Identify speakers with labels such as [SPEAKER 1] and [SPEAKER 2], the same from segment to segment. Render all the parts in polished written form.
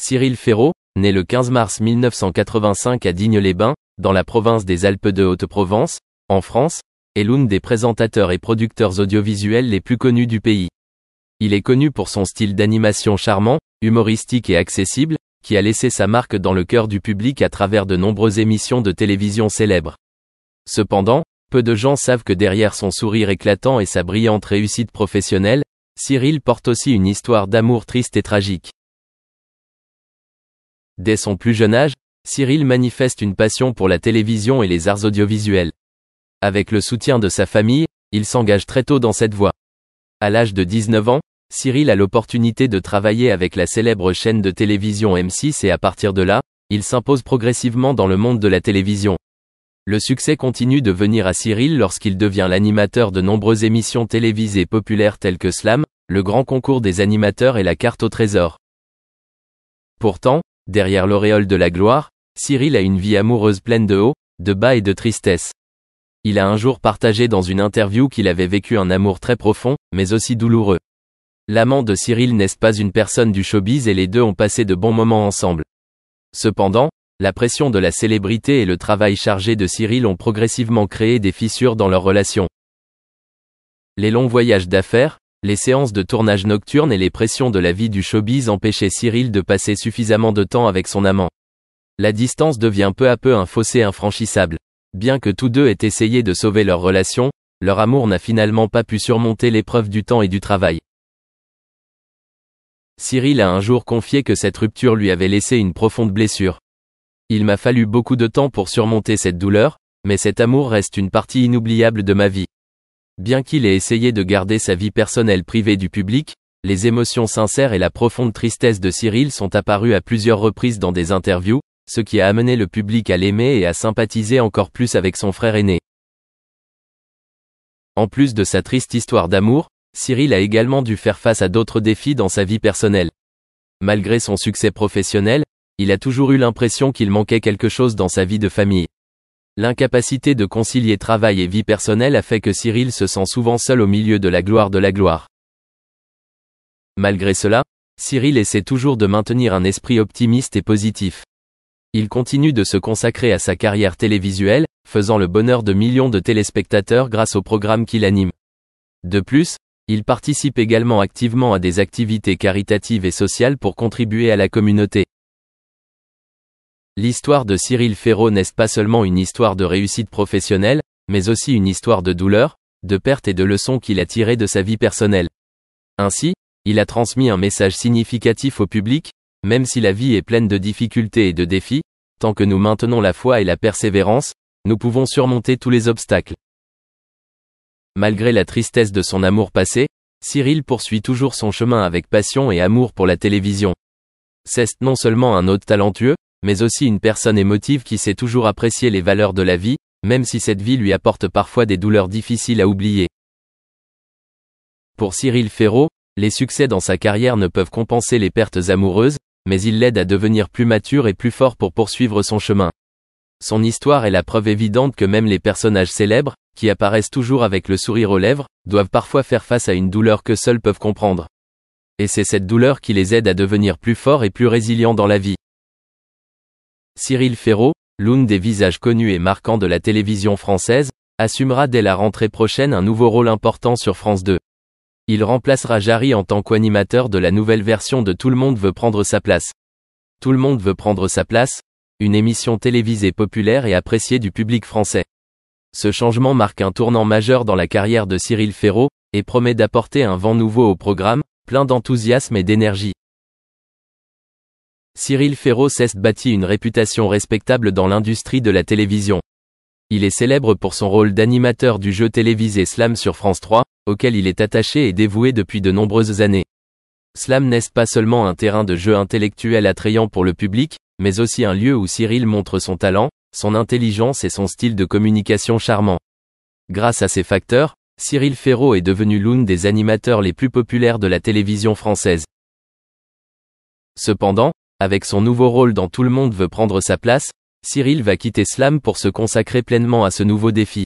[SPEAKER 1] Cyril Ferraud, né le 15 mars 1985 à Digne-les-Bains, dans la province des Alpes de Haute-Provence, en France, est l'un des présentateurs et producteurs audiovisuels les plus connus du pays. Il est connu pour son style d'animation charmant, humoristique et accessible, qui a laissé sa marque dans le cœur du public à travers de nombreuses émissions de télévision célèbres. Cependant, peu de gens savent que derrière son sourire éclatant et sa brillante réussite professionnelle, Cyril porte aussi une histoire d'amour triste et tragique. Dès son plus jeune âge, Cyril manifeste une passion pour la télévision et les arts audiovisuels. Avec le soutien de sa famille, il s'engage très tôt dans cette voie. À l'âge de 19 ans, Cyril a l'opportunité de travailler avec la célèbre chaîne de télévision M6 et à partir de là, il s'impose progressivement dans le monde de la télévision. Le succès continue de venir à Cyril lorsqu'il devient l'animateur de nombreuses émissions télévisées populaires telles que Slam, le grand concours des animateurs et la carte au trésor. Pourtant, derrière l'auréole de la gloire, Cyril a une vie amoureuse pleine de hauts, de bas et de tristesse. Il a un jour partagé dans une interview qu'il avait vécu un amour très profond, mais aussi douloureux. L'amant de Cyril n'est pas une personne du showbiz et les deux ont passé de bons moments ensemble. Cependant, la pression de la célébrité et le travail chargé de Cyril ont progressivement créé des fissures dans leur relation. Les longs voyages d'affaires, les séances de tournage nocturnes et les pressions de la vie du showbiz empêchaient Cyril de passer suffisamment de temps avec son amant. La distance devient peu à peu un fossé infranchissable. Bien que tous deux aient essayé de sauver leur relation, leur amour n'a finalement pas pu surmonter l'épreuve du temps et du travail. Cyril a un jour confié que cette rupture lui avait laissé une profonde blessure. Il m'a fallu beaucoup de temps pour surmonter cette douleur, mais cet amour reste une partie inoubliable de ma vie. Bien qu'il ait essayé de garder sa vie personnelle privée du public, les émotions sincères et la profonde tristesse de Cyril sont apparues à plusieurs reprises dans des interviews, ce qui a amené le public à l'aimer et à sympathiser encore plus avec son frère aîné. En plus de sa triste histoire d'amour, Cyril a également dû faire face à d'autres défis dans sa vie personnelle. Malgré son succès professionnel, il a toujours eu l'impression qu'il manquait quelque chose dans sa vie de famille. L'incapacité de concilier travail et vie personnelle a fait que Cyril se sent souvent seul au milieu de la gloire de la gloire. Malgré cela, Cyril essaie toujours de maintenir un esprit optimiste et positif. Il continue de se consacrer à sa carrière télévisuelle, faisant le bonheur de millions de téléspectateurs grâce aux programmes qu'il anime. De plus, il participe également activement à des activités caritatives et sociales pour contribuer à la communauté. L'histoire de Cyril Ferraud n'est pas seulement une histoire de réussite professionnelle, mais aussi une histoire de douleur, de perte et de leçons qu'il a tirées de sa vie personnelle. Ainsi, il a transmis un message significatif au public, même si la vie est pleine de difficultés et de défis, tant que nous maintenons la foi et la persévérance, nous pouvons surmonter tous les obstacles. Malgré la tristesse de son amour passé, Cyril poursuit toujours son chemin avec passion et amour pour la télévision. C'est non seulement un hôte talentueux, mais aussi une personne émotive qui sait toujours apprécier les valeurs de la vie, même si cette vie lui apporte parfois des douleurs difficiles à oublier. Pour Cyril Ferraud, les succès dans sa carrière ne peuvent compenser les pertes amoureuses, mais ils l'aident à devenir plus mature et plus fort pour poursuivre son chemin. Son histoire est la preuve évidente que même les personnages célèbres, qui apparaissent toujours avec le sourire aux lèvres, doivent parfois faire face à une douleur que seuls peuvent comprendre. Et c'est cette douleur qui les aide à devenir plus forts et plus résilients dans la vie. Cyril Ferraud, l'un des visages connus et marquants de la télévision française, assumera dès la rentrée prochaine un nouveau rôle important sur France 2. Il remplacera Jarry en tant qu'animateur de la nouvelle version de Tout le monde veut prendre sa place. Tout le monde veut prendre sa place, une émission télévisée populaire et appréciée du public français. Ce changement marque un tournant majeur dans la carrière de Cyril Ferraud, et promet d'apporter un vent nouveau au programme, plein d'enthousiasme et d'énergie. Cyril Ferraud s'est bâti une réputation respectable dans l'industrie de la télévision. Il est célèbre pour son rôle d'animateur du jeu télévisé Slam sur France 3, auquel il est attaché et dévoué depuis de nombreuses années. Slam n'est pas seulement un terrain de jeu intellectuel attrayant pour le public, mais aussi un lieu où Cyril montre son talent, son intelligence et son style de communication charmant. Grâce à ces facteurs, Cyril Ferraud est devenu l'un des animateurs les plus populaires de la télévision française. Cependant, avec son nouveau rôle dans Tout le monde veut prendre sa place, Cyril va quitter Slam pour se consacrer pleinement à ce nouveau défi.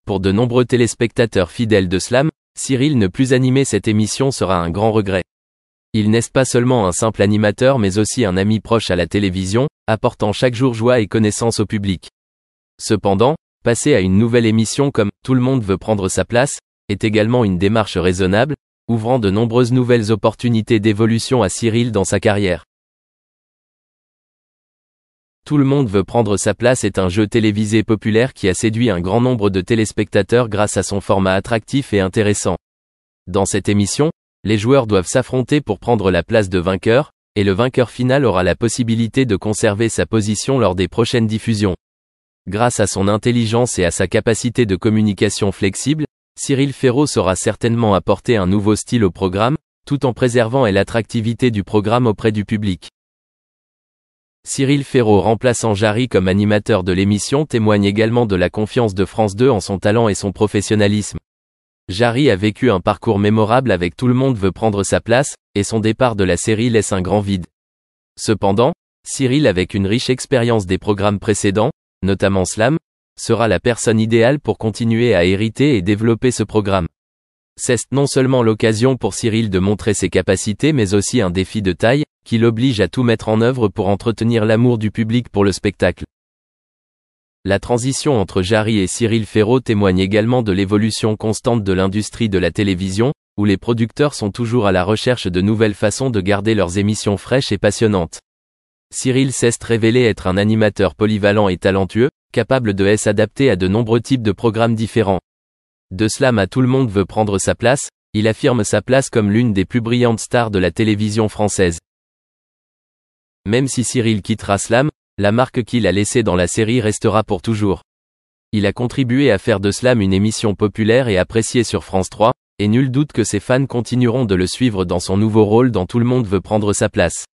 [SPEAKER 1] Pour de nombreux téléspectateurs fidèles de Slam, Cyril ne plus animer cette émission sera un grand regret. Il n'est pas seulement un simple animateur mais aussi un ami proche à la télévision, apportant chaque jour joie et connaissance au public. Cependant, passer à une nouvelle émission comme « Tout le monde veut prendre sa place » est également une démarche raisonnable, ouvrant de nombreuses nouvelles opportunités d'évolution à Cyril dans sa carrière. Tout le monde veut prendre sa place est un jeu télévisé populaire qui a séduit un grand nombre de téléspectateurs grâce à son format attractif et intéressant. Dans cette émission, les joueurs doivent s'affronter pour prendre la place de vainqueur, et le vainqueur final aura la possibilité de conserver sa position lors des prochaines diffusions. Grâce à son intelligence et à sa capacité de communication flexible, Cyril Ferraud saura certainement apporter un nouveau style au programme, tout en préservant l'attractivité du programme auprès du public. Cyril Ferraud remplaçant Jarry comme animateur de l'émission témoigne également de la confiance de France 2 en son talent et son professionnalisme. Jarry a vécu un parcours mémorable avec Tout le monde veut prendre sa place, et son départ de la série laisse un grand vide. Cependant, Cyril avec une riche expérience des programmes précédents, notamment Slam, sera la personne idéale pour continuer à hériter et développer ce programme. C'est non seulement l'occasion pour Cyril de montrer ses capacités mais aussi un défi de taille, qui l'oblige à tout mettre en œuvre pour entretenir l'amour du public pour le spectacle. La transition entre Jarry et Cyril Ferraud témoigne également de l'évolution constante de l'industrie de la télévision, où les producteurs sont toujours à la recherche de nouvelles façons de garder leurs émissions fraîches et passionnantes. Cyril sait révéler être un animateur polyvalent et talentueux, capable de s'adapter à de nombreux types de programmes différents. De Slam à Tout le monde veut prendre sa place, il affirme sa place comme l'une des plus brillantes stars de la télévision française. Même si Cyril quittera Slam, la marque qu'il a laissée dans la série restera pour toujours. Il a contribué à faire de Slam une émission populaire et appréciée sur France 3, et nul doute que ses fans continueront de le suivre dans son nouveau rôle dans Tout le monde veut prendre sa place.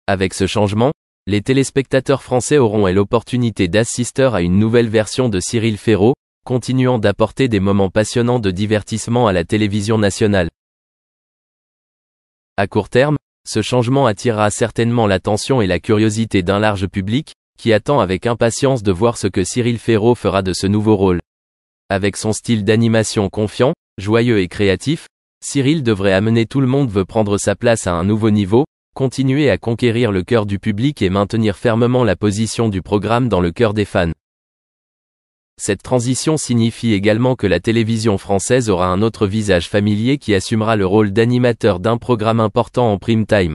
[SPEAKER 1] Avec ce changement, les téléspectateurs français auront l'opportunité d'assister à une nouvelle version de Cyril Ferraud, continuant d'apporter des moments passionnants de divertissement à la télévision nationale. À court terme, ce changement attirera certainement l'attention et la curiosité d'un large public, qui attend avec impatience de voir ce que Cyril Ferraud fera de ce nouveau rôle. Avec son style d'animation confiant, joyeux et créatif, Cyril devrait amener Tout le monde veut prendre sa place à un nouveau niveau, continuer à conquérir le cœur du public et maintenir fermement la position du programme dans le cœur des fans. Cette transition signifie également que la télévision française aura un autre visage familier qui assumera le rôle d'animateur d'un programme important en prime time.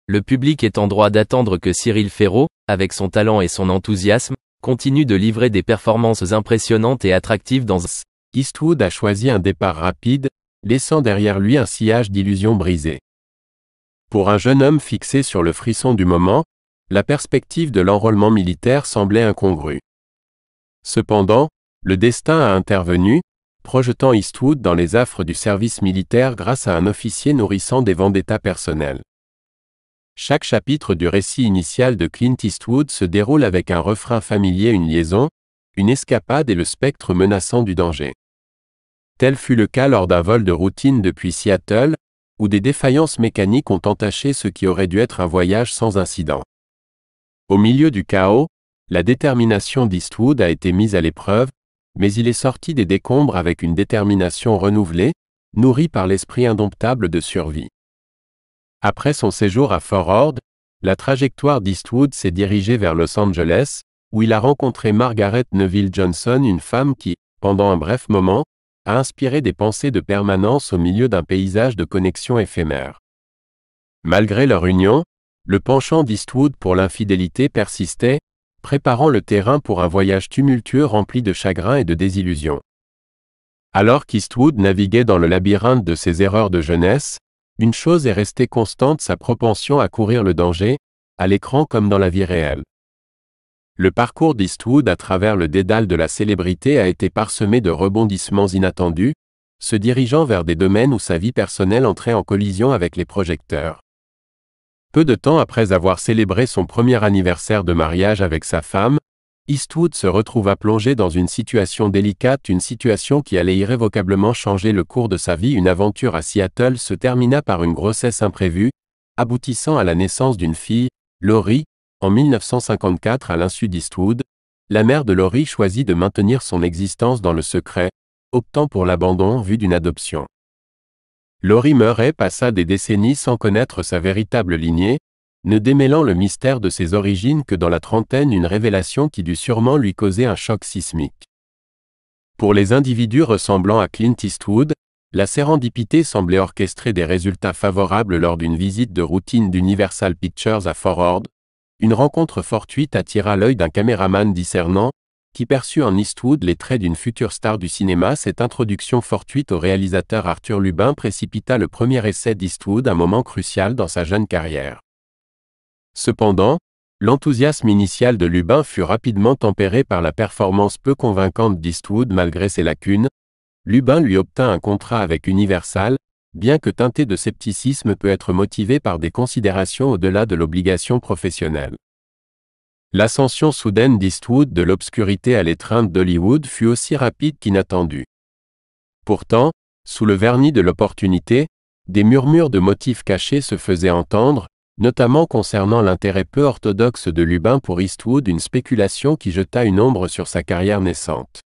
[SPEAKER 1] Le public est en droit d'attendre que Cyril Ferraud, avec son talent et son enthousiasme, continue de livrer des performances impressionnantes et attractives dans
[SPEAKER 2] Eastwood a choisi un départ rapide, laissant derrière lui un sillage d'illusions brisées. Pour un jeune homme fixé sur le frisson du moment, la perspective de l'enrôlement militaire semblait incongrue. Cependant, le destin a intervenu, projetant Eastwood dans les affres du service militaire grâce à un officier nourrissant des vendettas personnelles. Chaque chapitre du récit initial de Clint Eastwood se déroule avec un refrain familier, une liaison, une escapade et le spectre menaçant du danger. Tel fut le cas lors d'un vol de routine depuis Seattle, où des défaillances mécaniques ont entaché ce qui aurait dû être un voyage sans incident. Au milieu du chaos, la détermination d'Eastwood a été mise à l'épreuve, mais il est sorti des décombres avec une détermination renouvelée, nourrie par l'esprit indomptable de survie. Après son séjour à Fort Ord, la trajectoire d'Eastwood s'est dirigée vers Los Angeles, où il a rencontré Margaret Neville Johnson, une femme qui, pendant un bref moment, a inspiré des pensées de permanence au milieu d'un paysage de connexion éphémère. Malgré leur union, le penchant d'Eastwood pour l'infidélité persistait, préparant le terrain pour un voyage tumultueux rempli de chagrin et de désillusions. Alors qu'Eastwood naviguait dans le labyrinthe de ses erreurs de jeunesse, une chose est restée constante: sa propension à courir le danger, à l'écran comme dans la vie réelle. Le parcours d'Eastwood à travers le dédale de la célébrité a été parsemé de rebondissements inattendus, se dirigeant vers des domaines où sa vie personnelle entrait en collision avec les projecteurs. Peu de temps après avoir célébré son premier anniversaire de mariage avec sa femme, Eastwood se retrouva plongé dans une situation délicate, une situation qui allait irrévocablement changer le cours de sa vie. Une aventure à Seattle se termina par une grossesse imprévue, aboutissant à la naissance d'une fille, Laurie. En 1954, à l'insu d'Eastwood, la mère de Laurie choisit de maintenir son existence dans le secret, optant pour l'abandon en vue d'une adoption. Laurie Murray passa des décennies sans connaître sa véritable lignée, ne démêlant le mystère de ses origines que dans la trentaine, une révélation qui dut sûrement lui causer un choc sismique. Pour les individus ressemblant à Clint Eastwood, la sérendipité semblait orchestrer des résultats favorables lors d'une visite de routine d'Universal Pictures à Fort Ord. Une rencontre fortuite attira l'œil d'un caméraman discernant, qui perçut en Eastwood les traits d'une future star du cinéma. Cette introduction fortuite au réalisateur Arthur Lubin précipita le premier essai d'Eastwood, un moment crucial dans sa jeune carrière. Cependant, l'enthousiasme initial de Lubin fut rapidement tempéré par la performance peu convaincante d'Eastwood malgré ses lacunes. Lubin lui obtint un contrat avec Universal, bien que teinté de scepticisme, peut être motivé par des considérations au-delà de l'obligation professionnelle. L'ascension soudaine d'Eastwood de l'obscurité à l'étreinte d'Hollywood fut aussi rapide qu'inattendue. Pourtant, sous le vernis de l'opportunité, des murmures de motifs cachés se faisaient entendre, notamment concernant l'intérêt peu orthodoxe de Lubin pour Eastwood, une spéculation qui jeta une ombre sur sa carrière naissante.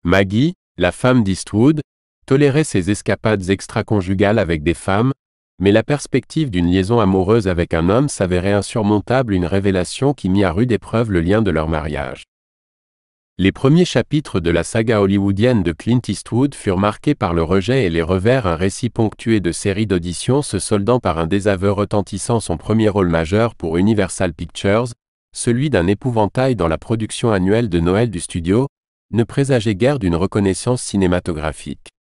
[SPEAKER 2] Maggie, la femme d'Eastwood, tolérait ses escapades extra-conjugales avec des femmes, mais la perspective d'une liaison amoureuse avec un homme s'avérait insurmontable, une révélation qui mit à rude épreuve le lien de leur mariage. Les premiers chapitres de la saga hollywoodienne de Clint Eastwood furent marqués par le rejet et les revers, un récit ponctué de séries d'auditions se soldant par un désaveu retentissant. Son premier rôle majeur pour Universal Pictures, celui d'un épouvantail dans la production annuelle de Noël du studio, ne présageait guère d'une reconnaissance cinématographique.